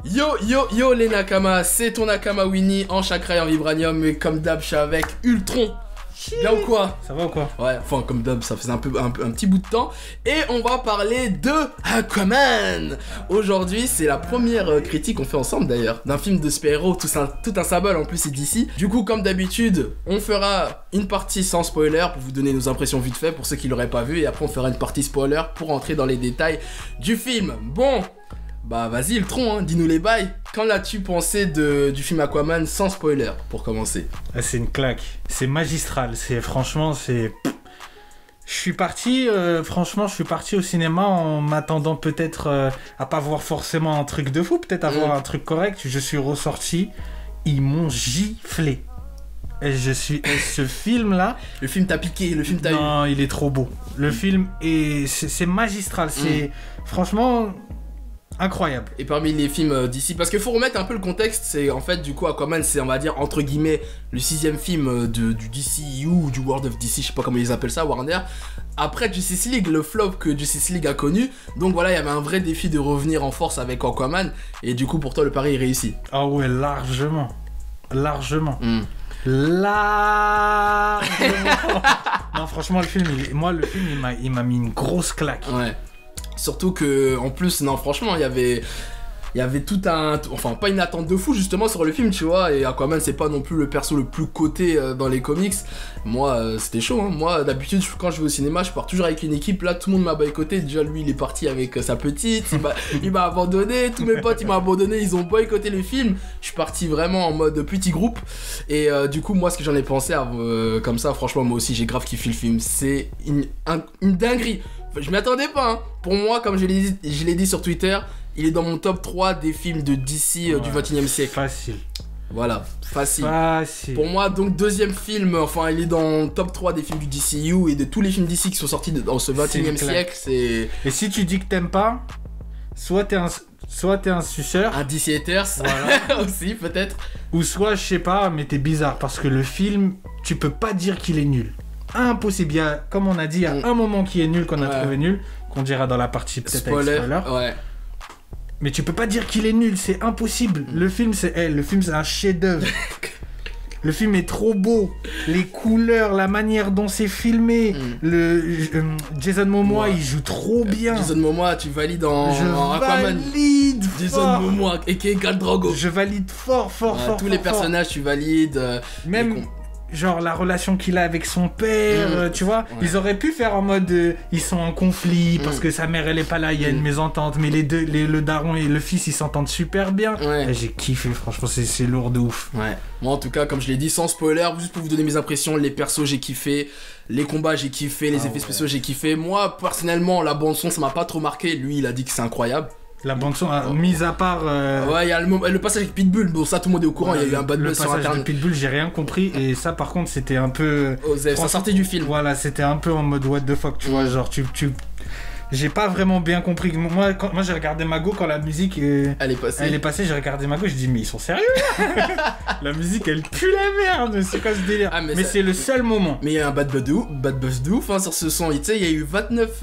Yo les Nakama, c'est ton Nakama Winnie en chakra et en vibranium, mais comme d'hab je suis avec Ultron. Bien ou quoi? Ça va ou quoi? Ouais, enfin comme d'hab ça faisait un petit bout de temps. Et on va parler de Aquaman. Aujourd'hui c'est la première critique qu'on fait ensemble d'ailleurs, d'un film de super-héros, tout un symbole en plus c'est d'ici. Du coup comme d'habitude, on fera une partie sans spoiler pour vous donner nos impressions vite fait pour ceux qui l'auraient pas vu. Et après on fera une partie spoiler pour entrer dans les détails du film. Bon, bah vas-y Ultron, hein, dis-nous les bails. Qu'en as-tu pensé du film Aquaman sans spoiler pour commencer? C'est une claque, c'est magistral, franchement je suis parti au cinéma en m'attendant peut-être à pas voir forcément un truc de fou, peut-être à voir un truc correct. Je suis ressorti, ils m'ont giflé. Et ce film là, le film t'a piqué, le film t'a eu. Non, il est trop beau. Le film c'est magistral, c'est franchement incroyable. Et parmi les films d'ici, parce qu'il faut remettre un peu le contexte, c'est en fait du coup Aquaman, c'est on va dire entre guillemets le 6ème film du DCU ou du World of DC, je sais pas comment ils appellent ça, Warner. Après Justice League, le flop que Justice League a connu, donc voilà, il y avait un vrai défi de revenir en force avec Aquaman, et du coup pour toi le pari est réussi. Ah ouais, largement. Non, franchement le film, il m'a mis une grosse claque. Ouais. Surtout que, en plus, non, franchement, il y avait tout un... Enfin, pas une attente de fou, justement, sur le film, tu vois. Et Aquaman, c'est pas non plus le perso le plus coté dans les comics. Moi, c'était chaud, hein. Moi, d'habitude, quand je vais au cinéma, je pars toujours avec une équipe. Là, tout le monde m'a boycotté. Déjà, lui, il est parti avec sa petite. Il m'a abandonné. Tous mes potes, ils m'ont abandonné. Ils ont boycotté le film. Je suis parti vraiment en mode petit groupe. Et du coup, moi, ce que j'en ai pensé, comme ça, franchement, moi aussi, j'ai grave kiffé le film. C'est une dinguerie. Je m'y attendais pas, hein. Pour moi, comme je l'ai dit sur Twitter, il est dans mon top 3 des films de DC du 21e siècle. Facile. Voilà, facile. Pour moi, donc, deuxième film, enfin, il est dans le top 3 des films du DCU et de tous les films DC qui sont sortis dans ce 21e siècle, c'est... Et si tu dis que t'aimes pas, soit t'es un suceur. Un DC haters, voilà. Aussi, peut-être. Ou soit, je sais pas, mais t'es bizarre, parce que le film, tu peux pas dire qu'il est nul. Impossible, il y a, comme on a dit, il y a un moment qui est nul, qu'on a trouvé nul, qu'on dira dans la partie peut-être spoiler. Ouais. Mais tu peux pas dire qu'il est nul, c'est impossible. Le film c'est un chef-d'œuvre. Le film est trop beau, les couleurs, la manière dont c'est filmé. Jason Momoa, il joue trop bien. Jason Momoa, tu valides en Aquaman. Valide Jason Momoa, a.k.a. Khal Drogo. Je valide fort. Tous les personnages, tu valides. Même... Genre la relation qu'il a avec son père, tu vois, ils auraient pu faire en mode ils sont en conflit parce que sa mère elle est pas là, il y a une mésentente, mais le daron et le fils ils s'entendent super bien. Ouais. Et j'ai kiffé, franchement c'est lourd de ouf. Ouais. Moi en tout cas, comme je l'ai dit, sans spoiler, juste pour vous donner mes impressions, les persos j'ai kiffé, les combats j'ai kiffé, les effets spéciaux j'ai kiffé. Moi personnellement la bande son ça m'a pas trop marqué, lui il a dit que c'est incroyable. La bande son, mis à part... Ouais, il y a le passage avec Pitbull, bon ça tout le monde est au courant, il y a eu un bad buzz sur internet. Le passage de Pitbull, j'ai rien compris, et ça par contre c'était un peu... Ça sortait du film. Voilà, c'était un peu en mode what the fuck, tu vois, genre j'ai pas vraiment bien compris. Moi j'ai regardé Mago quand la musique elle est passée, j'ai regardé Mago, je dis mais ils sont sérieux là. La musique elle pue la merde, c'est quoi ce délire? Mais c'est le seul moment. Mais il y a un bad buzz de ouf hein, sur ce son, tu sais il y a eu 29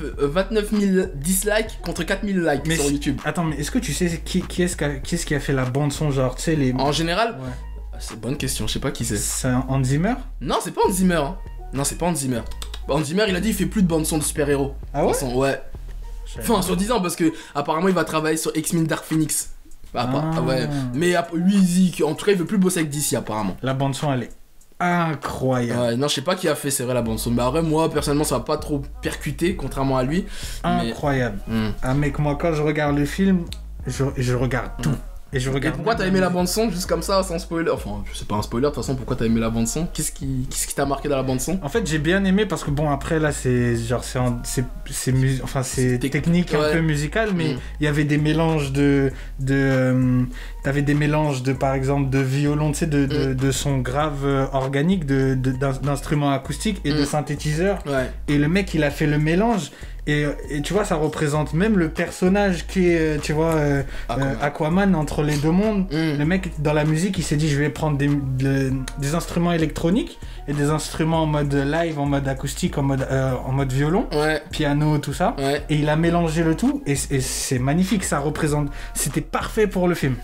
000 dislikes contre 4 000 likes sur YouTube. Attends, mais est-ce que tu sais qui est-ce qui a fait la bande son, genre tu sais les... En général ouais. C'est une bonne question, je sais pas qui c'est. C'est Hans Zimmer? Non, c'est pas Hans Zimmer hein. Non, c'est pas Hans Zimmer. Hans Zimmer il a dit il fait plus de bande son de super-héros. Ah ouais? Ouais. Enfin, soi-disant, parce que apparemment il va travailler sur X-Men Dark Phoenix. Ouais. Mais lui, il dit qu'en tout cas, il veut plus bosser avec DC, apparemment. La bande-son, elle est incroyable. Ouais, non, je sais pas qui a fait, c'est vrai, la bande-son. Mais après, moi, personnellement, ça va pas trop percuter, contrairement à lui. Incroyable. Ah, mec, moi, quand je regarde le film, je regarde tout. Et pourquoi t'as aimé la bande-son, juste comme ça, sans spoiler? Enfin, c'est pas un spoiler, de toute façon, pourquoi t'as aimé la bande-son? Qu'est-ce qui t'a marqué dans la bande-son? En fait, j'ai bien aimé parce que, bon, après, là, c'est technique, un peu musical, mais il y avait des mélanges t'avais des mélanges par exemple, de violon, tu sais, de sons graves organiques, d'instruments acoustiques et de synthétiseurs. Ouais. Et le mec, il a fait le mélange. Et tu vois, ça représente même le personnage qui est, tu vois, Aquaman entre les deux mondes. Le mec, dans la musique, il s'est dit, je vais prendre des instruments électroniques et des instruments en mode live, en mode acoustique, en mode violon, piano, tout ça. Et il a mélangé le tout et c'est magnifique, ça représente... C'était parfait pour le film.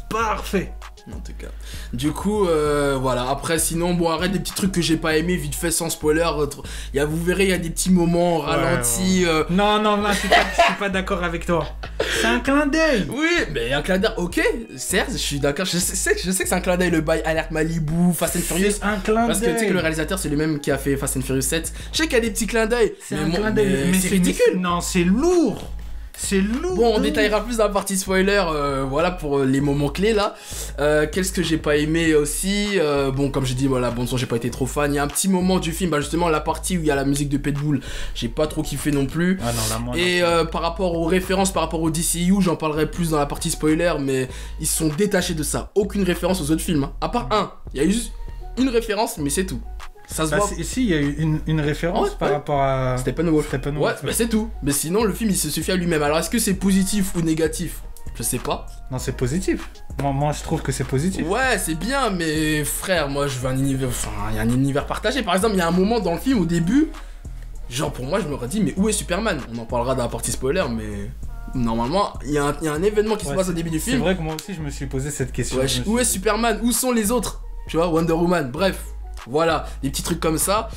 Parfait. En tout cas. Du coup, voilà. Après, sinon, bon, arrête des petits trucs que j'ai pas aimé, vite fait, sans spoiler. Vous verrez, il y a des petits moments ralentis. Non, je suis pas d'accord avec toi. C'est un clin d'œil. Oui, mais un clin d'œil, ok. Certes, je suis d'accord. Je sais que c'est un clin d'œil, le bail Alerte Malibu, Fast and Furious. C'est un clin d'œil. Parce que tu sais que le réalisateur, c'est le même qui a fait Fast and Furious 7. Je sais qu'il y a des petits clins d'œil. C'est un clin d'œil, mais c'est ridicule. Non, c'est lourd. C'est lourd. Bon, on détaillera plus dans la partie spoiler, voilà pour les moments clés là. Qu'est-ce que j'ai pas aimé aussi bon, comme j'ai dit, voilà, bon sang, j'ai pas été trop fan. Il y a un petit moment du film, justement la partie où il y a la musique de Pitbull, j'ai pas trop kiffé non plus. Ah non, là, moi, et par rapport aux références, par rapport au DCU, j'en parlerai plus dans la partie spoiler, mais ils sont détachés de ça. Aucune référence aux autres films, hein. À part il y a eu juste une référence, mais c'est tout. Ça se voit. Si, il y a eu une référence par rapport à Steppenwolf. Ouais, bah c'est tout. Mais sinon, le film, il se suffit à lui-même. Alors, est-ce que c'est positif ou négatif? Je sais pas. Non, c'est positif. Moi, je trouve que c'est positif. Ouais, c'est bien, mais frère, moi, je veux un univers... Enfin, il y a un univers partagé. Par exemple, il y a un moment dans le film, au début, genre, pour moi, je me suis dit, mais où est Superman? On en parlera dans la partie spoiler, mais... Normalement, il y a un événement qui se passe au début du film. C'est vrai que moi aussi, je me suis posé cette question. Ouais, où est Superman? Où sont les autres? Tu vois, Wonder Woman, bref. Voilà, des petits trucs comme ça.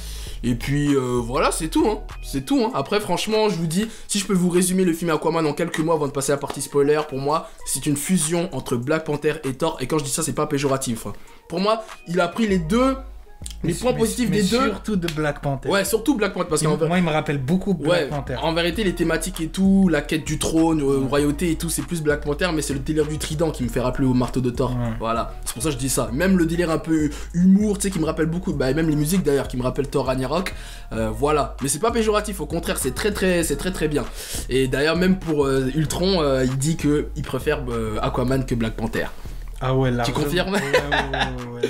Et puis voilà, c'est tout, hein. C'est tout, hein. Après, franchement, je vous dis, si je peux vous résumer le film Aquaman en quelques mois avant de passer à la partie spoiler, pour moi, c'est une fusion entre Black Panther et Thor. Et quand je dis ça, c'est pas péjoratif, hein. Pour moi, il a pris les points positifs des deux. Surtout de Black Panther. Ouais, surtout Black Panther. Parce moi, il me rappelle beaucoup Black Panther. En vérité, les thématiques et tout, la quête du trône, royauté et tout, c'est plus Black Panther, mais c'est le délire du trident qui me fait rappeler au marteau de Thor. Voilà, c'est pour ça que je dis ça. Même le délire un peu humour, tu sais, qui me rappelle beaucoup, bah, même les musiques d'ailleurs, qui me rappellent Thor Ragnarok. Voilà, mais c'est pas péjoratif, au contraire, c'est très bien. Et d'ailleurs, même pour Ultron, il dit qu'il préfère Aquaman que Black Panther. Ah ouais, largement. Tu confirmes? Ouais,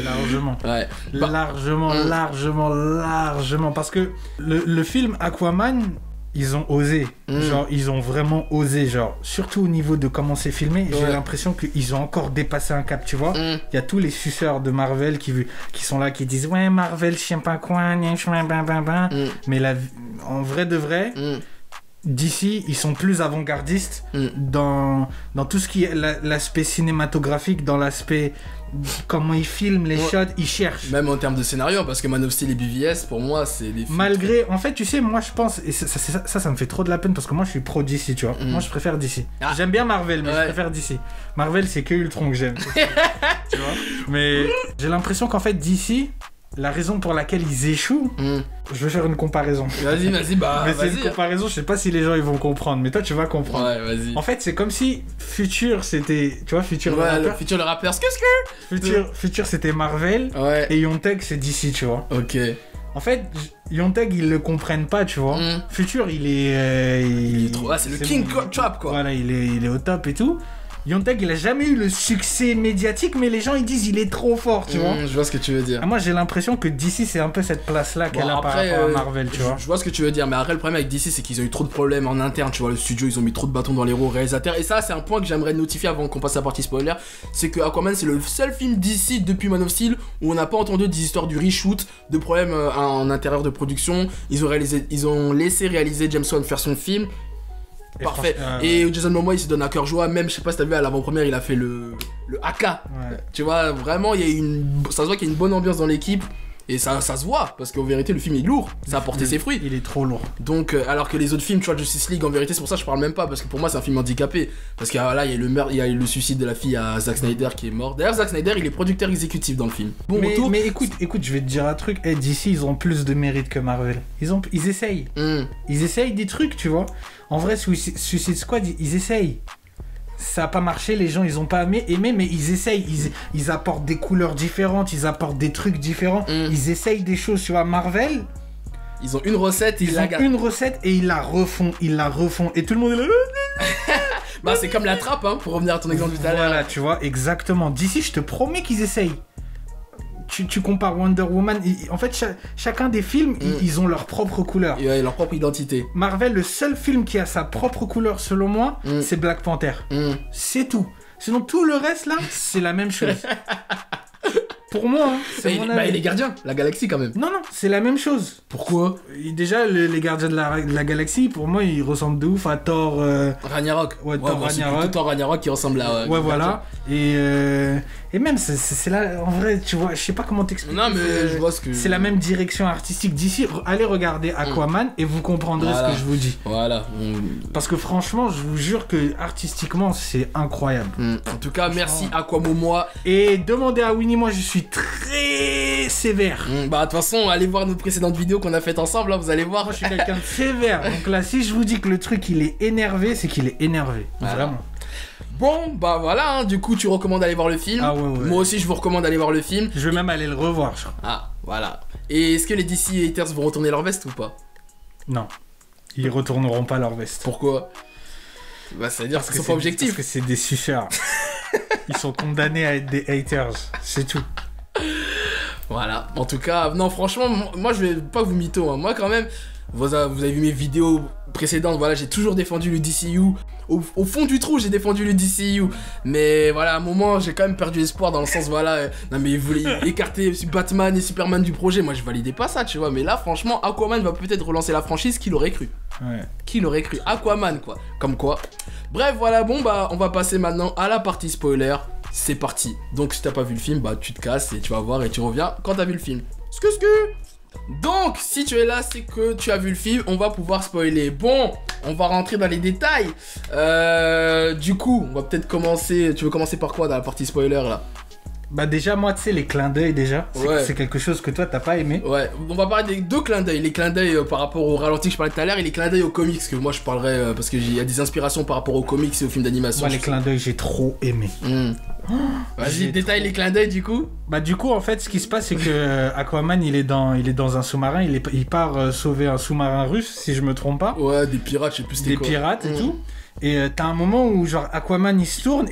largement. Ouais. Largement. Parce que le film Aquaman, ils ont osé. Genre, ils ont vraiment osé. Genre, surtout au niveau de comment c'est filmé, j'ai l'impression qu'ils ont encore dépassé un cap, tu vois. Il y a tous les suceurs de Marvel qui sont là, qui disent, ouais, Marvel, je sais pas quoi, mais en vrai de vrai... D'ici, ils sont plus avant-gardistes dans tout ce qui est l'aspect cinématographique, dans l'aspect comment ils filment les shots, ils cherchent. Même en termes de scénario, parce que Man of Steel et BVS, pour moi, c'est des films... Malgré... En fait, tu sais, moi, je pense... Et ça me fait trop de la peine, parce que moi, je suis pro DC, tu vois. Moi, je préfère DC. J'aime bien Marvel, mais je préfère DC. Marvel, c'est que Ultron que j'aime. Tu vois. Mais j'ai l'impression qu'en fait, DC... La raison pour laquelle ils échouent, je vais faire une comparaison. Vas-y, bah. Mais c'est une comparaison, je sais pas si les gens ils vont comprendre, mais toi tu vas comprendre. Ouais, vas-y. En fait, c'est comme si Future c'était. Tu vois, Future le rappeur. Future le rappeur, Future c'était Marvel et Yontag c'est DC, tu vois. Ok. En fait, Yontag ils le comprennent pas, tu vois. Future il est trop. Ah, c'est le King Trap quoi. Voilà, il est au top et tout. Yontag, il a jamais eu le succès médiatique, mais les gens ils disent il est trop fort, tu vois. Je vois ce que tu veux dire. Moi j'ai l'impression que DC c'est un peu cette place-là qu'elle a par rapport à Marvel, tu vois. Je vois ce que tu veux dire, mais après le problème avec DC c'est qu'ils ont eu trop de problèmes en interne, tu vois. Le studio ils ont mis trop de bâtons dans les roues aux réalisateurs. Et ça c'est un point que j'aimerais notifier avant qu'on passe à la partie spoiler. C'est que Aquaman c'est le seul film DC depuis Man of Steel où on n'a pas entendu des histoires du reshoot, de problèmes en intérieur de production. Ils ont laissé réaliser James Wan faire son film. Parfait. Et Jason Momoa il se donne à cœur joie, même je sais pas si t'as vu à l'avant-première il a fait le AK. Tu vois, vraiment il y a ça se voit qu'il y a une bonne ambiance dans l'équipe. Et ça se voit, parce qu'en vérité le film est lourd, ça a porté ses fruits. Il est trop lourd. Donc, alors que les autres films, tu vois, Justice League, en vérité, c'est pour ça que je parle même pas, parce que pour moi c'est un film handicapé. Parce que là, il y a le suicide de la fille à Zack Snyder qui est mort. D'ailleurs, Zack Snyder, il est producteur exécutif dans le film. Bon retour. Mais écoute, je vais te dire un truc. DC, ils ont plus de mérite que Marvel. Ils essayent. Ils essayent des trucs, tu vois. En vrai, Suicide Squad, ils essayent. Ça a pas marché, les gens ils ont pas aimé, mais ils essayent, ils apportent des couleurs différentes, ils apportent des trucs différents, ils essayent des choses, tu vois. Marvel, ils ont une recette, ils la refont, et tout le monde est là. Bah c'est comme la trappe, hein, pour revenir à ton exemple tout à l'heure. Voilà, tu vois, exactement. D'ici, je te promets qu'ils essayent. tu compares Wonder Woman, en fait, chacun des films, ils ont leur propre couleur. Et leur propre identité. Marvel, le seul film qui a sa propre couleur, selon moi, c'est Black Panther. C'est tout. Sinon, tout le reste, là, c'est la même chose. Pour moi, hein, c'est mon avis. Et les gardiens, la galaxie quand même. Non, c'est la même chose. Pourquoi? Déjà, les gardiens de la galaxie, pour moi, ils ressemblent de ouf à Thor... Ragnarok. Ouais, Thor Ragnarok. Thor Ragnarok qui ressemble à... ouais, voilà. Et même, c'est là, en vrai, tu vois, je sais pas comment t'expliquer. Non, mais je vois ce que... C'est la même direction artistique d'ici. Allez regarder Aquaman et vous comprendrez ce que je vous dis. Voilà. Parce que franchement, je vous jure que artistiquement, c'est incroyable. En tout cas, merci Aquamomoa. Et demandez à Winnie, moi, je suis très sévère. Bah, de toute façon, allez voir nos précédentes vidéos qu'on a faites ensemble, là, vous allez voir. Moi, je suis quelqu'un de sévère. Donc là, si je vous dis que le truc, il est énervé, c'est qu'il est énervé. Voilà. Vraiment. Bon, bah voilà, hein, du coup, tu recommandes d'aller voir le film. Ah ouais. Moi aussi, je vous recommande d'aller voir le film. Je vais même aller le revoir, je crois. Ah, voilà. Et est-ce que les DC haters vont retourner leur veste ou pas? Non. Ils retourneront pas leur veste. Pourquoi? Bah, ça veut dire qu'ils sont pas objectifs. Parce que c'est des suceurs. Ils sont condamnés à être des haters. C'est tout. Voilà. En tout cas, non, franchement, moi, je vais pas vous mytho. Hein. Moi, quand même, vous avez vu mes vidéos précédentes. Voilà, j'ai toujours défendu le DCU. Au fond du trou, j'ai défendu le DCU. Mais voilà, à un moment, j'ai quand même perdu espoir dans le sens, voilà, non mais ils voulaient écarter Batman et Superman du projet. Moi, je validais pas ça, tu vois. Mais là, franchement, Aquaman va peut-être relancer la franchise. Qui l'aurait cru? Ouais. Qui l'aurait cru? Aquaman, quoi. Comme quoi. Bref, voilà, bon, bah, on va passer maintenant à la partie spoiler. C'est parti. Donc, si t'as pas vu le film, bah, tu te casses et tu vas voir et tu reviens quand t'as vu le film. Sku. Donc, si tu es là, c'est que tu as vu le film, on va pouvoir spoiler. Bon, on va rentrer dans les détails. Du coup, on va peut-être commencer. Tu veux commencer par quoi dans la partie spoiler là? Bah déjà, moi, tu sais, les clins d'œil déjà, c'est quelque chose que toi, t'as pas aimé. Ouais, on va parler des deux clins d'œil. Les clins d'œil par rapport au ralenti que je parlais tout à l'heure et les clins d'œil aux comics, que moi je parlerai parce qu'il y a des inspirations par rapport aux comics et aux films d'animation. Moi, les clins d'œil, j'ai trop aimé. Vas-y, détaille les clins d'œil du coup. Bah du coup, en fait, ce qui se passe, c'est que Aquaman, il est dans un sous-marin, il part sauver un sous-marin russe, si je me trompe pas. Ouais, des pirates, je sais plus c'était quoi. Des pirates et tout. Et t'as un moment où genre Aquaman il se tourne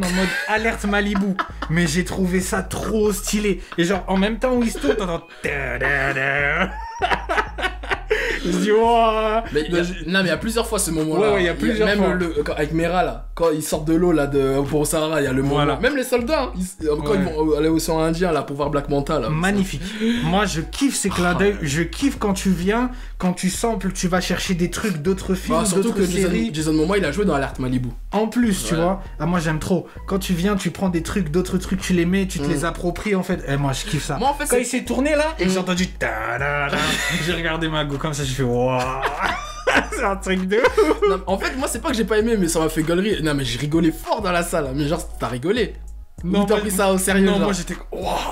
en mode alerte Malibu. Mais j'ai trouvé ça trop stylé. Et genre en même temps où il se tourne, t'entends. Je dis wow. Non mais il y a plusieurs fois ce moment-là. Ouais, il y a plusieurs fois. Même avec Mera là, quand ils sortent de l'eau là pour Sahara, il y a le moment. Voilà. Même les soldats, quand ils vont aller au océan Indien là pour voir Black Manta là. Magnifique. Moi je kiffe ces clins d'œil. Je kiffe quand tu viens, quand tu samples, tu vas chercher des trucs d'autres films, surtout d'autres que séries. Jason Momoa il a joué dans Alerte Malibu. En plus, tu vois. Ah moi j'aime trop. Quand tu viens, tu prends des trucs, d'autres trucs, tu les mets, tu te les appropries en fait. Et moi je kiffe ça. Moi en fait quand il s'est tourné là et que j'ai entendu j'ai regardé ma go comme ça, je fais waouh. C'est un truc de ouf. Non, en fait, moi, c'est pas que j'ai pas aimé, mais ça m'a fait gaulerie. Non, mais j'ai rigolé fort dans la salle. Mais genre, t'as rigolé. Non, t'as pris ça au sérieux. Non, genre. moi,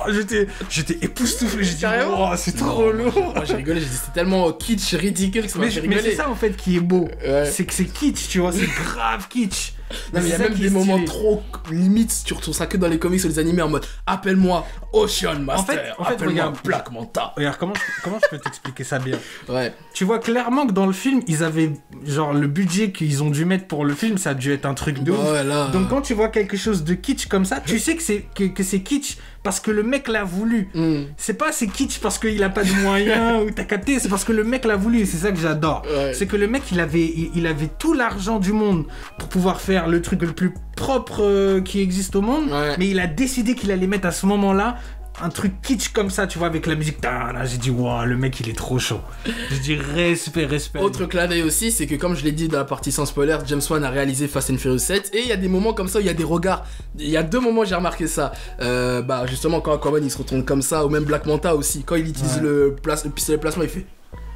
j'étais époustouflé. J'ai dit, wow, c'est trop lourd. Moi, j'ai rigolé. J'ai dit, c'est tellement kitsch, ridicule que ça m'a fait rigoler. Mais c'est ça, en fait, qui est beau. Ouais. C'est que c'est kitsch, tu vois. C'est grave kitsch. Non, mais il y a même des moments trop limite, tu retrouves ça que dans les comics ou les animés en mode appelle-moi Ocean Master, en fait appelle-moi Black Manta. Regarde, comment je peux t'expliquer ça bien? Ouais. Tu vois clairement que dans le film, ils avaient genre le budget qu'ils ont dû mettre pour le film, ça a dû être un truc de ouf. Là... Donc quand tu vois quelque chose de kitsch comme ça, tu sais que c'est kitsch parce que le mec l'a voulu. C'est pas c'est kitsch parce qu'il a pas de moyens ou t'as capté, c'est parce que le mec l'a voulu et c'est ça que j'adore. Ouais. C'est que le mec il avait tout l'argent du monde pour pouvoir faire le truc le plus propre qui existe au monde, mais il a décidé qu'il allait mettre à ce moment-là un truc kitsch comme ça, tu vois, avec la musique. J'ai dit, waouh, le mec, il est trop chaud. Je dis respect. Autre clin d'œil aussi, c'est que comme je l'ai dit dans la partie sans spoiler, James Wan a réalisé Fast and Furious 7 et il y a des moments comme ça où il y a des regards. Il y a 2 moments où j'ai remarqué ça. Justement, quand Aquaman il se retourne comme ça, ou même Black Manta aussi, quand il utilise le pistolet plasma, il fait.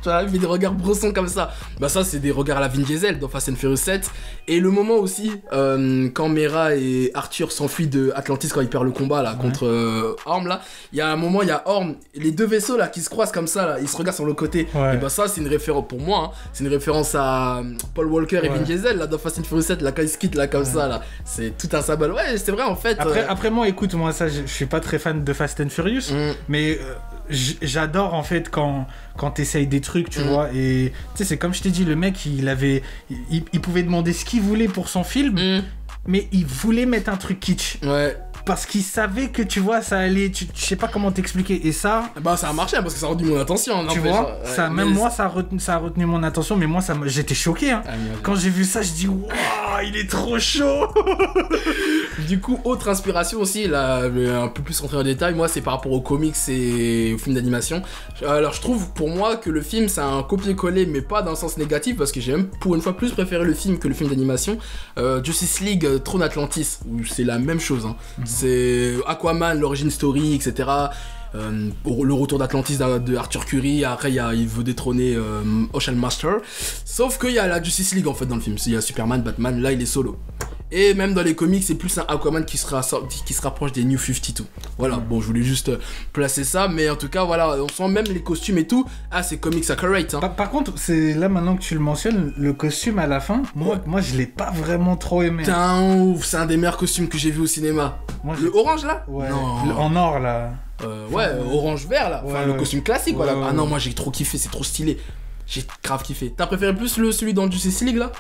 Tu vois, il fait des regards brossons comme ça. Bah ça, c'est des regards à la Vin Diesel dans Fast and Furious 7. Et le moment aussi, quand Mera et Arthur s'enfuient de Atlantis quand ils perdent le combat là contre Orm là, il y a un moment, il y a Orm, les 2 vaisseaux là qui se croisent comme ça là, ils se regardent sur le côté. Et bah ça, c'est une référence pour moi, hein, c'est une référence à Paul Walker et Vin Diesel là dans Fast and Furious 7 là quand ils se quittent là comme ça là. C'est tout un symbole. Ouais, c'est vrai en fait. Après moi, écoute, moi ça, je suis pas très fan de Fast and Furious, mais j'adore en fait quand t'essayes des trucs, tu vois, et tu sais, c'est comme je t'ai dit, le mec il pouvait demander ce qu'il voulait pour son film, mais il voulait mettre un truc kitsch. Ouais. parce qu'il savait que, tu vois, ça allait... Je sais pas comment t'expliquer. Et ça... Bah ça a marché parce que ça a retenu mon attention. Tu vois, même moi, ça a retenu mon attention, mais moi, j'étais choqué. Hein. Quand j'ai vu ça, je dis, waouh, il est trop chaud. Du coup, autre inspiration aussi, là, un peu plus rentrer en détail, moi, c'est par rapport aux comics et aux films d'animation. Alors, je trouve, pour moi, que le film, c'est un copier-coller, mais pas dans le sens négatif, parce que j'ai même, pour une fois, plus préféré le film que le film d'animation. Justice League, Throne Atlantis, où c'est la même chose. Hein. C'est Aquaman, l'origin story, etc. Le retour d'Atlantis de Arthur Curry, après il veut détrôner Ocean Master, sauf qu'il y a la Justice League en fait dans le film, il y a Superman, Batman, là il est solo. Et même dans les comics, c'est plus un Aquaman qui se rapproche des New 52. Voilà, bon, je voulais juste placer ça, mais en tout cas, voilà, on sent même les costumes et tout. Ah, c'est comics accurate. Hein. Par contre, c'est là maintenant que tu le mentionnes, le costume à la fin, moi je l'ai pas vraiment trop aimé. Putain, ouf, c'est un des meilleurs costumes que j'ai vu au cinéma. Le orange là? Ouais, en or là. Orange-vert là. Enfin, le costume classique, voilà. Ah non, moi j'ai trop kiffé, c'est trop stylé. J'ai grave kiffé. T'as préféré plus celui dans Justice League là?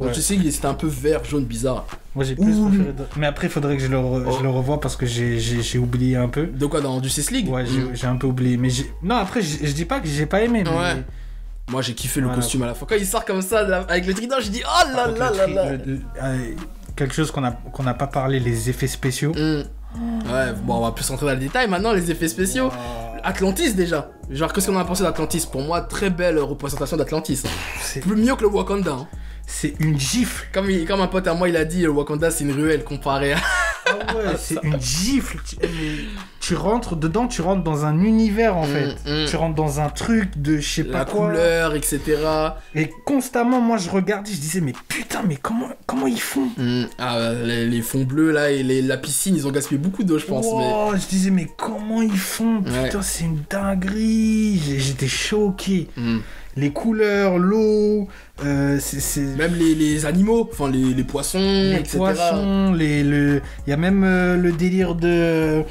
Justice League c'était un peu vert, jaune, bizarre. Moi j'ai plus préféré. Mais après il faudrait que je le revoie parce que j'ai oublié un peu. De quoi, dans Justice League? Ouais, j'ai un peu oublié. Mais non, après je dis pas que j'ai pas aimé. Mais... Ouais. Moi j'ai kiffé le costume à la fois. Quand il sort comme ça avec le trident, j'ai dit oh là là là là. Quelque chose qu'on n'a pas parlé, les effets spéciaux. Ouais, bon, on va plus rentrer dans le détail maintenant, les effets spéciaux. Atlantis déjà. Genre, qu'est-ce qu'on a pensé d'Atlantis? Pour moi, très belle représentation d'Atlantis. C'est plus mieux que le Wakanda. Hein. C'est une gifle. Comme un pote à moi, il a dit, le Wakanda, c'est une ruelle comparé à... Ah ouais, c'est une gifle. Tu rentres dedans, tu rentres dans un univers en fait. Tu rentres dans un truc de je sais pas quoi. La couleur, etc. Et constamment, moi je regardais, je disais, mais putain, mais comment ils font? Les fonds bleus là et la piscine, ils ont gaspillé beaucoup d'eau, je pense. Oh, je disais, mais comment ils font? Putain, c'est une dinguerie. J'étais choqué. Les couleurs, l'eau, même les animaux, enfin les poissons, etc. Poissons, il y a même le délire de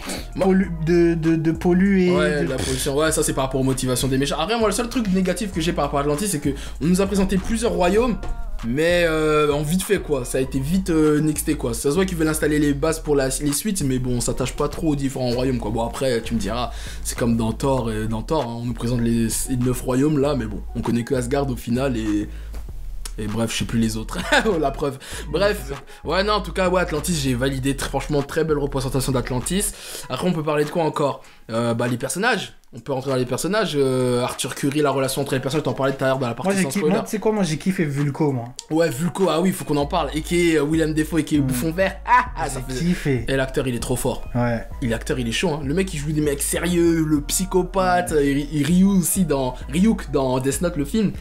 polluer. Ouais, la pollution, ouais, ça c'est par rapport aux motivations des méchants. Après, moi, le seul truc négatif que j'ai par rapport à Atlantis, c'est que on nous a présenté plusieurs royaumes, mais en vite fait quoi, ça a été vite nexté quoi. Ça se voit qu'ils veulent installer les bases pour les suites, mais bon, on s'attache pas trop aux différents royaumes quoi. Bon après, tu me diras, c'est comme dans Thor, hein, on nous présente les 9 royaumes là, mais bon, on connaît que Asgard au final et bref, je sais plus les autres, la preuve. Bref, ouais non, en tout cas, ouais, Atlantis, j'ai validé, franchement, très belle représentation d'Atlantis. Après, on peut parler de quoi encore? Les personnages. On peut rentrer dans les personnages. Arthur Curry, la relation entre les personnages, t'en parlais tout à l'heure dans la partie sans spoiler. Moi, tu sais quoi, moi j'ai kiffé Vulko, moi. Ouais, Vulko, ah oui, faut qu'on en parle. Et qui est Willem Dafoe et qui est Bouffon Vert. Ça fait kiffé. Et l'acteur, il est trop fort. Ouais. L'acteur, il est chaud, hein. Le mec, il joue des mecs sérieux, le psychopathe. Et Ryuk dans Death Note, le film.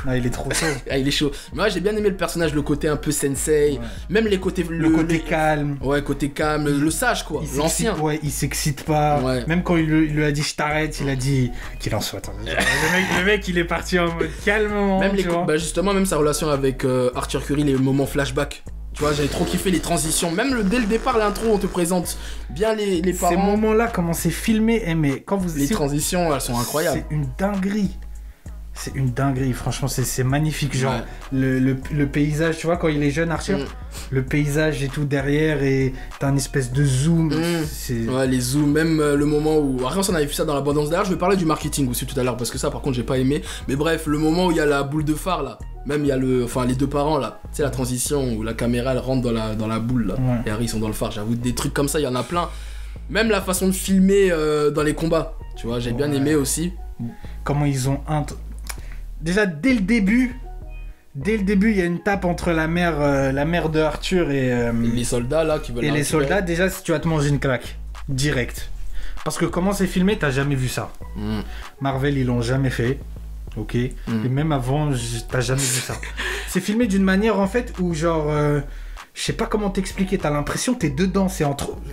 Ah, il est trop chaud. Il est chaud. Moi, j'ai bien aimé le personnage, le côté un peu sensei, même les côtés... Le côté calme. Ouais, côté calme, le sage, quoi, l'ancien. Ouais, il s'excite pas. Ouais. Même quand il lui a dit « je t'arrête », il a dit qu'il en soit. le mec, il est parti en mode calmement. Même justement, même sa relation avec Arthur Curry, les moments flashback. Tu vois, j'avais trop kiffé les transitions. Même dès le départ, l'intro, on te présente bien les parents. Ces moments-là, comment c'est filmé, mais quand vous... Les transitions, elles sont incroyables. C'est une dinguerie. C'est une dinguerie, franchement, c'est magnifique. Genre, le paysage, tu vois, quand il est jeune, Arthur, le paysage et tout derrière, et t'as un espèce de zoom. Ouais, les zooms, même le moment où. Après, on avait vu ça dans l'abondance d'ailleurs. Je vais parler du marketing aussi tout à l'heure, parce que ça, par contre, j'ai pas aimé. Mais bref, le moment où il y a la boule de phare là, même il y a les deux parents là, tu sais, la transition où la caméra elle rentre dans la boule là, et Harry ils sont dans le phare. J'avoue, des trucs comme ça, il y en a plein. Même la façon de filmer dans les combats, tu vois, j'ai bien aimé aussi. Comment ils ont. Déjà, dès le début, il y a une tape entre la mère de Arthur et les soldats là qui veulent. Et les soldats, déjà, si tu vas te manger une claque, direct. Parce que comment c'est filmé, t'as jamais vu ça. Marvel, ils l'ont jamais fait. Ok. Et même avant, t'as jamais vu ça. C'est filmé d'une manière en fait où genre. Je sais pas comment t'expliquer, t'as l'impression que t'es dedans, c'est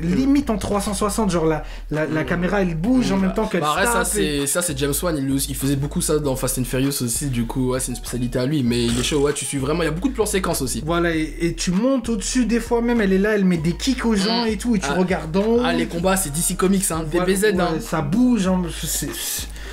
limite en 360, genre la caméra elle bouge en même temps qu'elle ça c'est James Wan, il faisait beaucoup ça dans Fast and Furious aussi, du coup ouais c'est une spécialité à lui, mais il est chaud, ouais tu suis vraiment, il y a beaucoup de plans séquences aussi. Voilà, et tu montes au-dessus des fois même, elle est là, elle met des kicks aux gens et tout, et tu regardes en haut. Les combats c'est DC Comics, hein, DBZ, ouais, hein. Ça bouge, hein,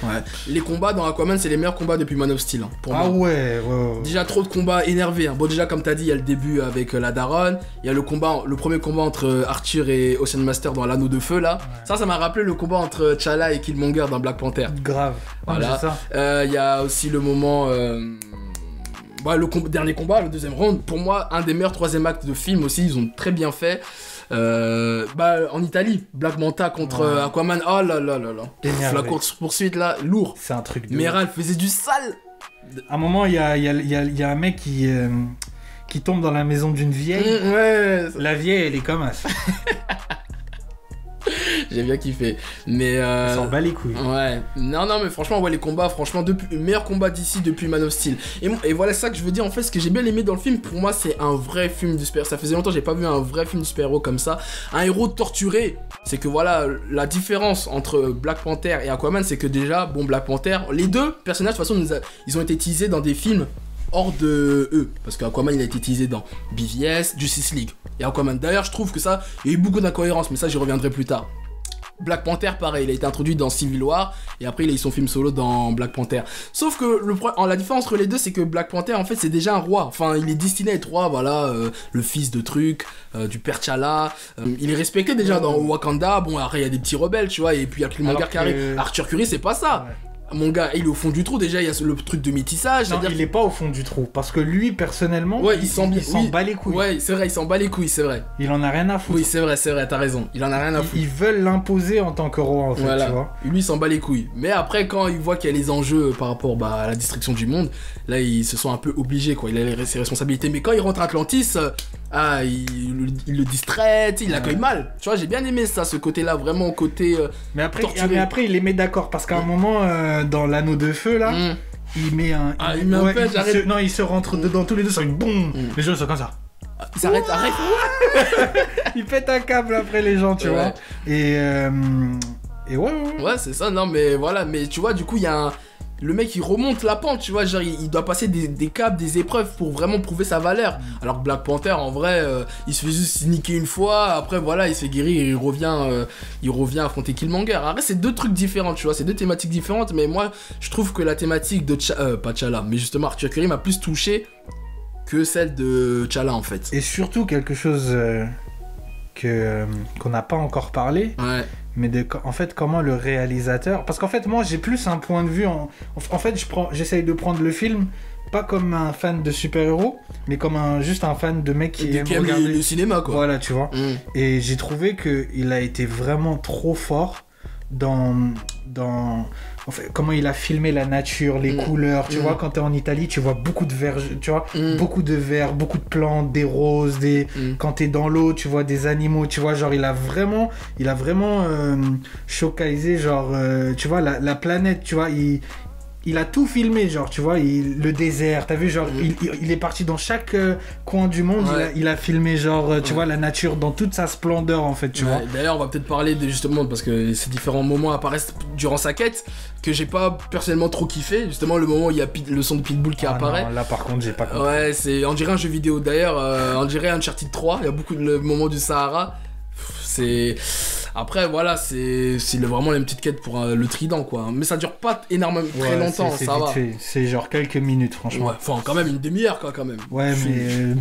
Ouais. Les combats dans Aquaman, c'est les meilleurs combats depuis Man of Steel, hein, pour moi. Ouais. Déjà trop de combats énervés. Hein. Bon, déjà, comme t'as dit, il y a le début avec la daronne. Il y a le premier combat entre Arthur et Ocean Master dans l'anneau de feu, là. Ouais. Ça m'a rappelé le combat entre T'Challa et Killmonger dans Black Panther. Grave. Voilà. Il y a aussi le moment... dernier combat, le deuxième round, pour moi, un des meilleurs troisième actes de film aussi, ils ont très bien fait. En Italie, Black Manta contre Aquaman, oh là là là là. La course-poursuite là, lourd. C'est un truc de... Meral faisait du sale. À un moment, il y a un mec qui tombe dans la maison d'une vieille. Ouais. La vieille, elle est comme ça. J'ai bien kiffé. Mais elle s'en bat les couilles. Ouais. Non, mais franchement, les combats, meilleur combat d'ici depuis Man of Steel. Et voilà ça que je veux dire. En fait, ce que j'ai bien aimé dans le film, pour moi, c'est un vrai film de super-héros. Ça faisait longtemps que j'ai pas vu un vrai film de super-héros comme ça. Un héros torturé. C'est que voilà, la différence entre Black Panther et Aquaman, c'est que déjà, Black Panther, les deux personnages, de toute façon, ils ont été teasés dans des films hors de eux, parce qu'Aquaman il a été utilisé dans BVS, Justice League et Aquaman. D'ailleurs, je trouve que ça, il y a eu beaucoup d'incohérences, mais ça j'y reviendrai plus tard. Black Panther, pareil, il a été introduit dans Civil War et après il a eu son film solo dans Black Panther. Sauf que la différence entre les deux, c'est que Black Panther en fait c'est déjà un roi. Enfin, il est destiné à être roi, voilà, le fils de truc, du père T'Challa. Il est respecté déjà dans Wakanda. Bon, après il y a des petits rebelles, tu vois, et puis il y a Killmonger qui arrive. Arthur Curry, c'est pas ça. Ouais. Mon gars, il est au fond du trou, déjà il y a le truc de métissage. Non, il est pas au fond du trou, parce que lui, personnellement, il s'en bat les couilles. Ouais, c'est vrai, il s'en bat les couilles, c'est vrai. Il en a rien à foutre. Oui, c'est vrai, t'as raison, il en a rien à foutre. Ils veulent l'imposer en tant que roi, en fait, tu vois. Lui, il s'en bat les couilles. Mais après, quand il voit qu'il y a les enjeux par rapport à la destruction du monde, là, ils se sont un peu obligés, quoi. Il a ses responsabilités. Mais quand il rentre à Atlantis... il le distrait, il l'accueille mal. Tu vois, j'ai bien aimé ça, ce côté-là, vraiment côté mais après, il les met d'accord, parce qu'à un moment, dans l'anneau de feu, là, il met un... il met un pet, j'arrête. Non, il se rentre dedans, tous les deux, ça fait boum. Les gens sont comme ça. Il s'arrête, arrête. Il pète un câble après les gens, tu vois. Et ouais. Ouais, c'est ça, non, mais voilà, mais tu vois, du coup, il y a un... Le mec il remonte la pente, tu vois, genre il doit passer des caps, des épreuves pour vraiment prouver sa valeur. Alors que Black Panther en vrai, il se fait juste niquer une fois, après voilà, il se fait guérir et il revient affronter Killmonger. Après c'est deux trucs différents, tu vois, c'est deux thématiques différentes, mais moi je trouve que la thématique de pas T'Challa, mais justement Arthur Curry m'a plus touché que celle de T'Challa en fait. Et surtout quelque chose qu'on n'a pas encore parlé. Ouais. Mais en fait, comment le réalisateur... Parce qu'en fait, moi, j'ai plus un point de vue... En fait, j'essaye de prendre le film, pas comme un fan de super-héros, mais comme juste un fan de mec qui aime regarder le cinéma, quoi. Voilà, tu vois. Et j'ai trouvé qu'il a été vraiment trop fort dans en fait, comment il a filmé la nature, les couleurs, tu vois, quand t'es en Italie, tu vois beaucoup de verts, tu vois, beaucoup de verts, beaucoup de plantes, des roses, quand t'es dans l'eau, tu vois des animaux, tu vois, genre il a vraiment showcasé, genre, tu vois, la planète, tu vois, il a tout filmé, genre, tu vois, le désert, t'as vu, genre, il est parti dans chaque coin du monde, il a filmé, genre, tu vois, la nature dans toute sa splendeur, en fait, tu vois. D'ailleurs, on va peut-être parler justement, parce que ces différents moments apparaissent durant sa quête, que j'ai pas personnellement trop kiffé, justement, le moment où il y a le son de Pitbull qui apparaît. Non, là, par contre, j'ai pas compris. Ouais, on dirait un jeu vidéo, d'ailleurs, on dirait Uncharted 3, il y a beaucoup de moments du Sahara, Après, voilà, c'est vraiment une petite quête pour le trident, quoi. Mais ça dure pas énormément, très longtemps, ça va. C'est genre quelques minutes, franchement. Ouais, enfin, quand même une demi-heure, quoi, quand même. Ouais, mais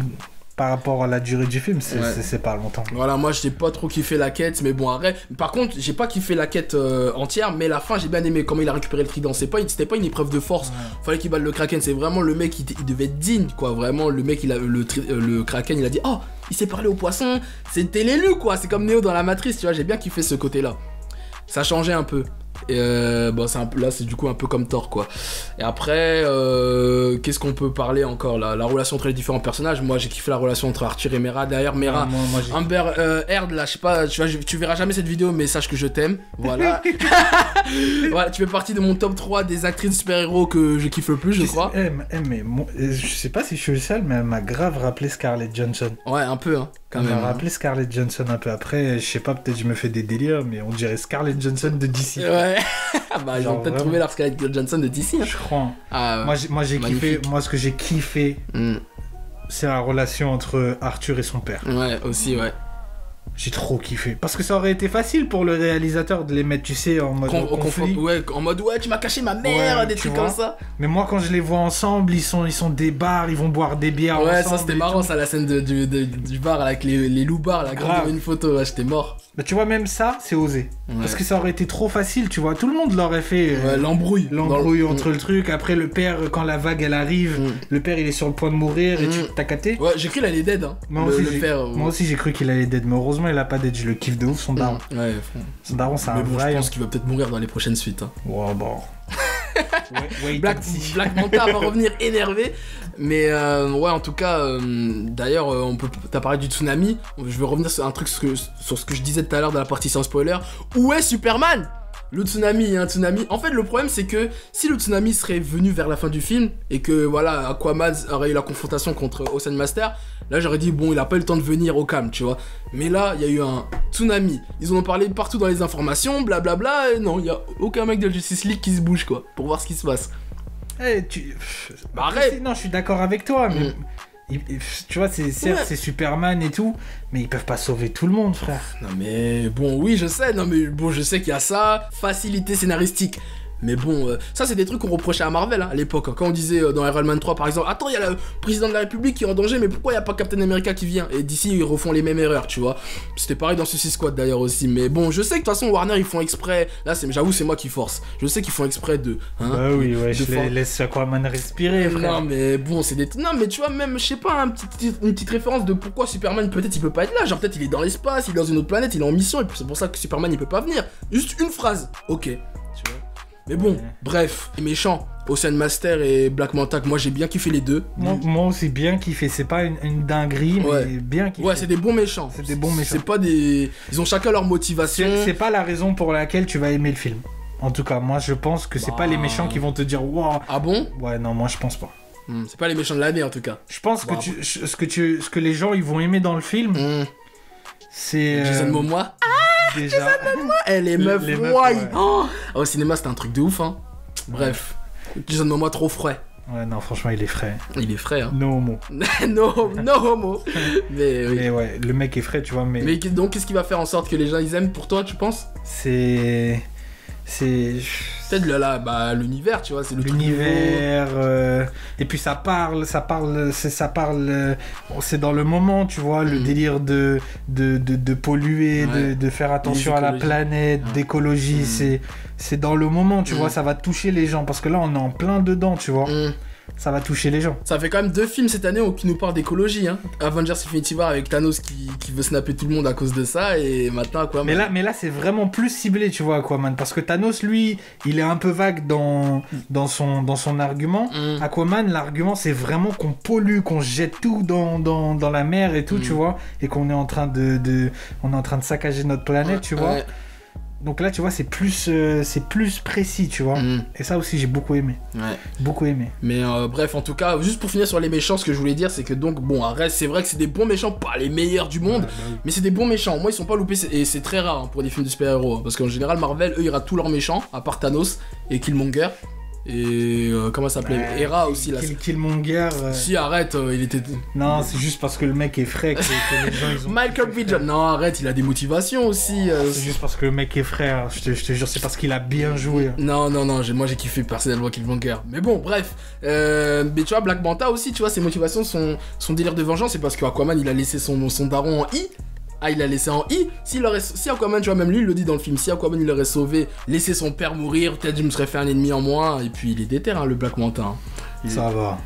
par rapport à la durée du film, c'est pas longtemps. Voilà, moi, j'ai pas trop kiffé la quête, mais bon, après... Par contre, j'ai pas kiffé la quête entière, mais la fin, j'ai bien aimé comment il a récupéré le trident. C'était pas une épreuve de force. Fallait qu'il batte le Kraken, c'est vraiment le mec, il devait être digne, quoi. Vraiment, le mec, le Kraken, il a dit « Oh, il s'est parlé au poisson, c'était l'élu, quoi. C'est comme Neo dans la Matrice, tu vois, j'ai bien kiffé ce côté-là. Ça changeait un peu. Et là, c'est du coup un peu comme Thor, quoi. Et après, qu'est-ce qu'on peut parler encore là? La relation entre les différents personnages. Moi, j'ai kiffé la relation entre Arthur et Mera. D'ailleurs, Mera, Amber Heard, là, je sais pas, tu verras jamais cette vidéo, mais sache que je t'aime. Voilà. Voilà, tu fais partie de mon top 3 des actrices super-héros que je kiffe le plus, je crois. Mais je sais pas si je suis le seul, mais elle m'a grave rappelé Scarlett Johansson. Ouais, un peu, hein. Elle m'a rappelé Scarlett Johansson un peu. Après, je sais pas, peut-être je me fais des délires, mais on dirait Scarlett Johansson de DC. Ouais. Bah, ils ont peut-être trouvé leur Scarlett Johansson de DC. Hein. Je crois. Moi, j'ai kiffé. Moi, ce que j'ai kiffé, c'est la relation entre Arthur et son père. Ouais, aussi, ouais. J'ai trop kiffé. Parce que ça aurait été facile pour le réalisateur de les mettre, tu sais, en mode conflit. Ouais, en mode ouais, tu m'as caché ma mère, Ouais, des tu trucs vois. comme ça. Mais moi, quand je les vois ensemble, ils sont des bars, ils vont boire des bières Ouais, ensemble. ça c'était et marrant, tout. ça, la scène du bar avec les loups bars, là, quand Grave. on avait une photo, ouais, j'étais mort. Bah, tu vois, même ça, c'est osé. Ouais. Parce que ça aurait été trop facile, tu vois. Tout le monde l'aurait fait. Ouais, l'embrouille. L'embrouille Dans le- entre le truc. Après, le père, quand la vague elle arrive, le père il est sur le point de mourir et tu t'as capté. Ouais, j'ai cru qu'il allait dead, hein. Moi le, aussi, le père. Moi aussi, j'ai cru qu'il allait dead. Mais heureusement, il a pas dead. Je le kiffe de ouf, son daron. Ouais, Son daron, c'est un mais bon, je vrai. pense qu'il va peut-être mourir dans les prochaines suites. Hein. Ouais, bon. Wait Black, and see. Black Manta va revenir énervé. Mais ouais, en tout cas, d'ailleurs, t'as parlé du tsunami. Je vais revenir sur un truc sur ce que je disais tout à l'heure dans la partie sans spoiler. Où est Superman? Le tsunami, il y a un tsunami. En fait, le problème, c'est que si le tsunami serait venu vers la fin du film et que voilà, Aquaman aurait eu la confrontation contre Ocean Master, là j'aurais dit bon, il a pas eu le temps de venir au calme, tu vois. Mais là, il y a eu un tsunami. Ils en ont parlé partout dans les informations, blablabla. Et non, il y a aucun mec de Justice League qui se bouge, quoi, pour voir ce qui se passe. Eh, Bah, Après, arrête. non, je suis d'accord avec toi, mais tu vois, certes, Ouais. c'est Superman et tout, mais ils peuvent pas sauver tout le monde, frère. Non mais bon, oui, je sais. Non mais bon, je sais qu'il y a ça, facilité scénaristique. Mais bon, ça c'est des trucs qu'on reprochait à Marvel hein, à l'époque. Quand on disait dans Iron Man 3 par exemple, attends, il y a le président de la République qui est en danger, mais pourquoi il y a pas Captain America qui vient? Et d'ici ils refont les mêmes erreurs, tu vois. C'était pareil dans Suicide Squad d'ailleurs aussi. Mais bon, je sais que de toute façon Warner ils font exprès. Là, j'avoue, c'est moi qui force. Je sais qu'ils font exprès de. Hein, Bah oui, ouais, de je laisse Aquaman respirer, frère. Non mais bon, c'est des... Non mais tu vois, même, je sais pas, une petite référence de pourquoi Superman, peut-être il peut pas être là. Genre peut-être il est dans l'espace, il est dans une autre planète, il est en mission, et puis c'est pour ça que Superman il peut pas venir. Juste une phrase, ok. Tu vois. Mais bon, Ouais. bref, les méchants, Ocean Master et Black Manta, que moi j'ai bien kiffé les deux. Moi aussi, bien kiffé. C'est pas une dinguerie, Ouais. mais bien kiffé. Ouais, c'est des bons méchants. C'est des bons méchants. C'est pas des... Ils ont chacun leur motivation. C'est pas la raison pour laquelle tu vas aimer le film. En tout cas, moi je pense que c'est Bah. pas les méchants qui vont te dire wow. Ah bon? Ouais, non, moi je pense pas. C'est pas les méchants de l'année en tout cas. Je pense Bah, que ce que les gens ils vont aimer dans le film, c'est Jason Momoa. déjà. Eh, les meufs, les meufs, ouais. ouais. Oh, au cinéma c'était un truc de ouf hein. Bref, Jason Momoa trop frais. Ouais, non, franchement, il est frais. Il est frais hein. No homo. no homo. Mais oui. Mais ouais, le mec est frais, tu vois, mais Mais donc qu'est-ce qui va faire en sorte que les gens ils aiment pour toi, tu penses? c'est Peut-être l'univers, tu vois, c'est le truc l'univers et puis ça parle c'est dans le moment, tu vois, le délire de polluer, Ouais. de faire attention à la L'écologie. planète, Ouais. d'écologie, c'est dans le moment, tu vois, ça va toucher les gens parce que là on est en plein dedans, tu vois. nouveau. Ça va toucher les gens. Ça fait quand même 2 films cette année qui nous parlent d'écologie, hein. Avengers Infinity War avec Thanos qui veut snapper tout le monde à cause de ça, et maintenant Aquaman. Mais là c'est vraiment plus ciblé, tu vois, Aquaman, parce que Thanos, lui, il est un peu vague dans son argument. Aquaman, l'argument, c'est vraiment qu'on pollue, qu'on jette tout dans la mer et tout, tu vois, et qu'on est en train de saccager notre planète, tu vois. Ouais. Donc là, tu vois, c'est plus précis, tu vois. Et ça aussi, j'ai beaucoup aimé. Ouais. Beaucoup aimé. Mais bref, en tout cas, juste pour finir sur les méchants, ce que je voulais dire, c'est que donc, bon, arrête, c'est vrai que c'est des bons méchants, pas les meilleurs du monde, Ouais, bah oui. mais c'est des bons méchants. Moi, ils sont pas loupés, et c'est très rare hein, pour des films de super-héros, hein, parce qu'en général, Marvel, eux, ils ratent tous leurs méchants, à part Thanos et Killmonger. Et comment ça s'appelait Ouais, Hera aussi, là. Killmonger. Si, arrête, il était. Non, c'est juste parce que le mec est frais que les gens, ils ont... Michael B. Jordan. Non, arrête, il a des motivations aussi. C'est juste parce que le mec est frère, je te jure, c'est parce qu'il a bien joué. Non, moi j'ai kiffé personnellement Killmonger. Mais bon, bref. Mais tu vois, Black Manta aussi, tu vois, ses motivations, son délire de vengeance, c'est parce que Aquaman il a laissé son daron en I. Ah, il l'a laissé en I. Si Aquaman, tu vois, même lui, il le dit dans le film, si Aquaman il l'aurait sauvé, laissé son père mourir, peut-être je me serais fait un ennemi en moins. Et puis il est déter, hein, le Black Manta. Hein. Ça va.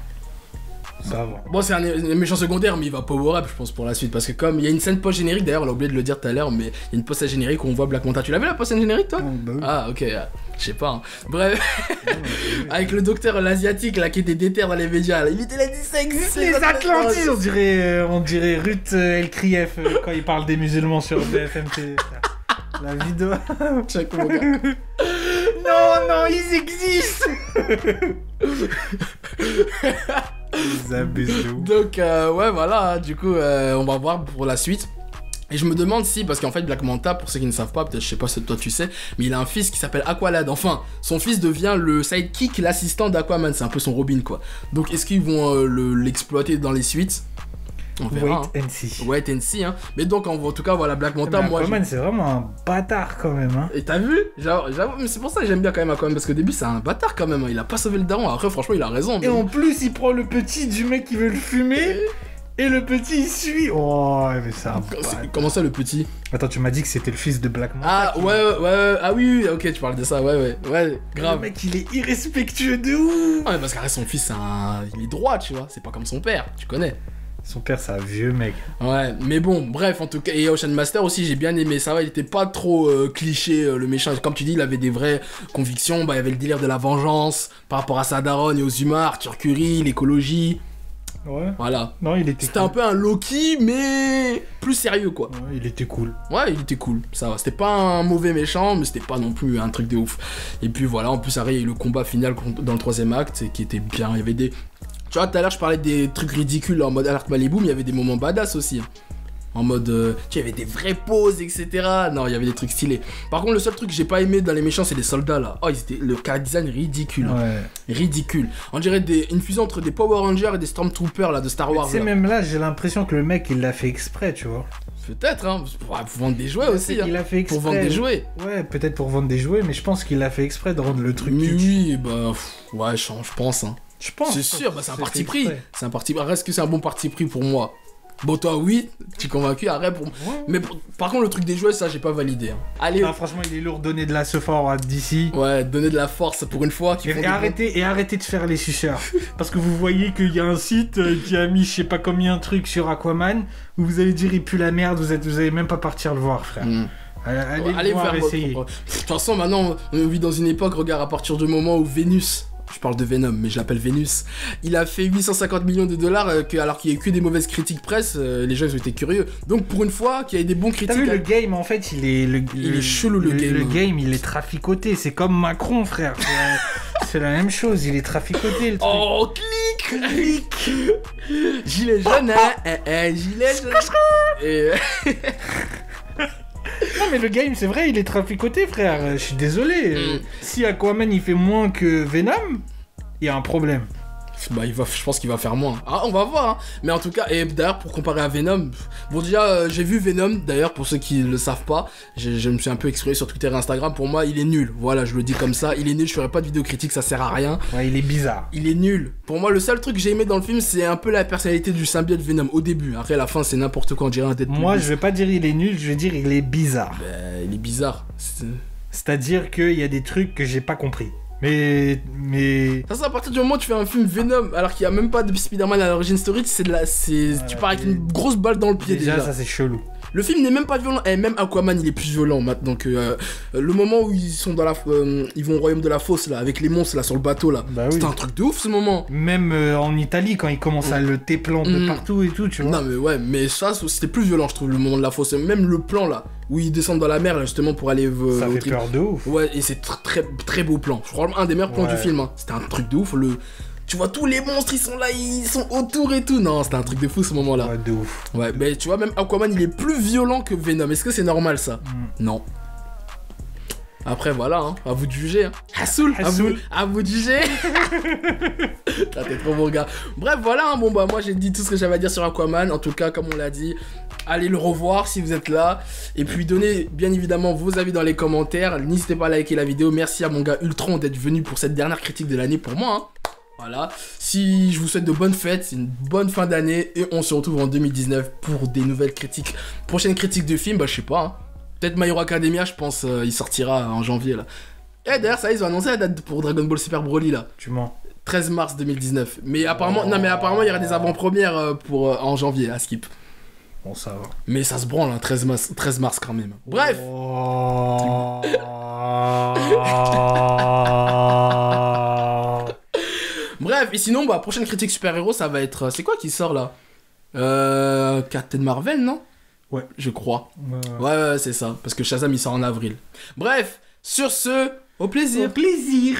Bon, c'est un méchant secondaire, mais il va power up, je pense, pour la suite. Parce que comme il y a une scène post-générique, d'ailleurs, on a oublié de le dire tout à l'heure, mais il y a une post-générique où on voit Black Manta. Tu l'as vu la post-générique, toi? Bah oui. Ah, ok, je sais pas. Hein. Bref, avec le docteur l'asiatique là qui était déter dans les médias, là. Il était là, dit ça existe Les Atlantis, on dirait Ruth El Krief quand il parle des musulmans sur BFM TV. La vidéo. Check mon gars. Non, ils existent. Ils abusent de ouf. Donc, ouais, voilà, du coup, on va voir pour la suite. Et je me demande si, parce qu'en fait, Black Manta, pour ceux qui ne savent pas, peut-être, je sais pas si toi tu sais, mais il a un fils qui s'appelle Aqualad. Enfin, son fils devient le sidekick, l'assistant d'Aquaman. C'est un peu son Robin, quoi. Donc, est-ce qu'ils vont l'exploiter dans les suites? On verra. Wait and see. Wait and see, hein. Mais donc, en tout cas, voilà, Black Manta, Mais moi... Aquaman, c'est vraiment un bâtard quand même. Hein. Et t'as vu? J'avoue, mais c'est pour ça que j'aime bien quand même Aquaman, parce qu'au début, c'est un bâtard quand même. Hein. Il a pas sauvé le daron. Après, franchement, il a raison. Et en plus, il prend le petit du mec qui veut le fumer. Et le petit, il suit. Oh, mais c'est un bâtard. Comment ça, le petit? Attends, tu m'as dit que c'était le fils de Black Manta. Ah, ouais. Ah oui, ok, tu parles de ça, ouais, grave. Le mec, il est irrespectueux de ouf. Ah, mais parce qu'arrête, son fils, il est droit, tu vois. C'est pas comme son père, tu connais. Son père, c'est un vieux mec. Ouais, mais bon, bref, en tout cas, et Ocean Master aussi, j'ai bien aimé. Ça va, il était pas trop cliché, le méchant. Comme tu dis, il avait des vraies convictions. Bah, il y avait le délire de la vengeance par rapport à sa daronne et aux humains, Arthur Curry, l'écologie. Ouais. Voilà. Non, il était C'était cool. un peu un Loki, mais plus sérieux, quoi. Ouais, il était cool. Ouais, il était cool, ça va. C'était pas un mauvais méchant, mais c'était pas non plus un truc de ouf. Et puis voilà, en plus, après, il y a eu le combat final dans le 3ème acte, qui était bien. Il y avait des. Tu vois, tout à l'heure, je parlais des trucs ridicules en mode Alert Malibu, mais il y avait des moments badass aussi. Hein. En mode. Tu sais, il y avait des vraies poses, etc. Non, il y avait des trucs stylés. Par contre, le seul truc que j'ai pas aimé dans les méchants, c'est les soldats là. Oh, ils étaient. Le car design ridicule. Hein. Ouais. Ridicule. On dirait une fusion entre des Power Rangers et des Stormtroopers là, de Star Wars. Tu sais, Là. même là, j'ai l'impression que le mec, il l'a fait exprès, tu vois. Peut-être, hein. Pour vendre des jouets aussi. Hein. Il a fait exprès. Pour vendre des jouets. Ouais, peut-être pour vendre des jouets, mais je pense qu'il a fait exprès de rendre le truc Mais kitsch. oui, bah. Ouais, je pense, hein. Je pense. C'est sûr, bah c'est un C'était parti pris. exprès. C'est un parti pris. Reste que c'est un bon parti pris pour moi. Bon, toi, oui, tu es convaincu. Arrête pour. Ouais. Mais par contre, le truc des jouets, ça, j'ai pas validé. Hein. Allez. Ah, franchement, il est lourd. Donner de la sephora d'ici. Ouais, donner de la force pour une fois. Et arrêtez de faire les suceurs. Parce que vous voyez qu'il y a un site qui a mis je sais pas combien de trucs sur Aquaman où vous allez dire il pue la merde, vous allez même pas partir le voir, frère. Allez le voir, faire votre essayer. propre. De toute façon, maintenant, on vit dans une époque, regarde, à partir du moment où Vénus. Je parle de Venom, mais je l'appelle Vénus. Il a fait 850 millions de dollars, alors qu'il y a eu que des mauvaises critiques presse, les gens ils ont été curieux. Donc pour une fois, qu'il y ait des bons critiques. T'as vu le game en fait, il est chelou le game. Le game, il est traficoté. C'est comme Macron, frère. C'est la même chose, il est traficoté le truc. Oh, clic. Gilet jaune, hein. Gilet jaune. Et... Non mais le game c'est vrai il est traficoté frère, je suis désolé. Si Aquaman il fait moins que Venom, il y a un problème. Bah je pense qu'il va faire moins. Ah on va voir hein. Mais en tout cas, et d'ailleurs pour comparer à Venom, bon déjà j'ai vu Venom d'ailleurs pour ceux qui le savent pas, je me suis un peu exprimé sur Twitter et Instagram, pour moi il est nul, voilà je le dis comme ça, il est nul, je ferai pas de vidéo critique, ça sert à rien. Ouais il est bizarre. Il est nul. Pour moi le seul truc que j'ai aimé dans le film c'est un peu la personnalité du symbiote Venom au début, après à la fin c'est n'importe quoi, on dirait un Deadpool. Moi je vais pas dire il est nul, je vais dire il est bizarre. Bah, il est bizarre. C'est-à-dire qu'il y a des trucs que j'ai pas compris. Mais... Ça, à partir du moment où tu fais un film Venom, alors qu'il n'y a même pas de Spider-Man à l'origine story, tu pars avec une grosse balle dans le pied déjà. Ça c'est chelou. Le film n'est même pas violent, et même Aquaman il est plus violent maintenant que le moment où ils sont dans ils vont au royaume de la fosse là, avec les monstres là sur le bateau là. Bah oui. C'était un truc de ouf ce moment. Même en Italie quand ils commencent à le téplant de partout et tout, tu vois. Non mais ouais, mais ça c'était plus violent je trouve le moment de la fosse, même le plan là où ils descendent dans la mer là, justement pour aller ça fait peur de ouf. Ouais, et c'est très beau plan. Je crois un des meilleurs plans du film hein. C'était un truc de ouf Tu vois tous les monstres ils sont là, ils sont autour et tout. Non, c'était un truc de fou ce moment-là. Ouais, de ouf. Ouais, mais tu vois même Aquaman il est plus violent que Venom. Est-ce que c'est normal ça? Non. Après voilà, hein, à vous de juger. Hein. Hassoul, à vous de juger. T'es trop bon gars. Bref voilà, hein, bon bah moi j'ai dit tout ce que j'avais à dire sur Aquaman. En tout cas comme on l'a dit, allez le revoir si vous êtes là. Et puis donnez bien évidemment vos avis dans les commentaires. N'hésitez pas à liker la vidéo. Merci à mon gars Ultron d'être venu pour cette dernière critique de l'année pour moi. Hein. Voilà, si je vous souhaite de bonnes fêtes, c'est une bonne fin d'année et on se retrouve en 2019 pour des nouvelles critiques. Prochaine critique de film, bah je sais pas, hein. Peut-être My Hero Academia, je pense, il sortira en janvier là. Et d'ailleurs, ça, ils ont annoncé la date pour Dragon Ball Super Broly là. Tu mens. 13 mars 2019. Mais apparemment, non mais apparemment il y aura des avant-premières pour en janvier à Skip. Bon ça va. Mais ça se branle, hein, 13 mars quand même. Bref. Oh. Bref, et sinon, bah, prochaine critique super-héros, ça va être... C'est quoi qui sort, là Captain Marvel, non? Ouais. Je crois. Ouais, c'est ça. Parce que Shazam, il sort en avril. Bref, sur ce, au plaisir. Au plaisir.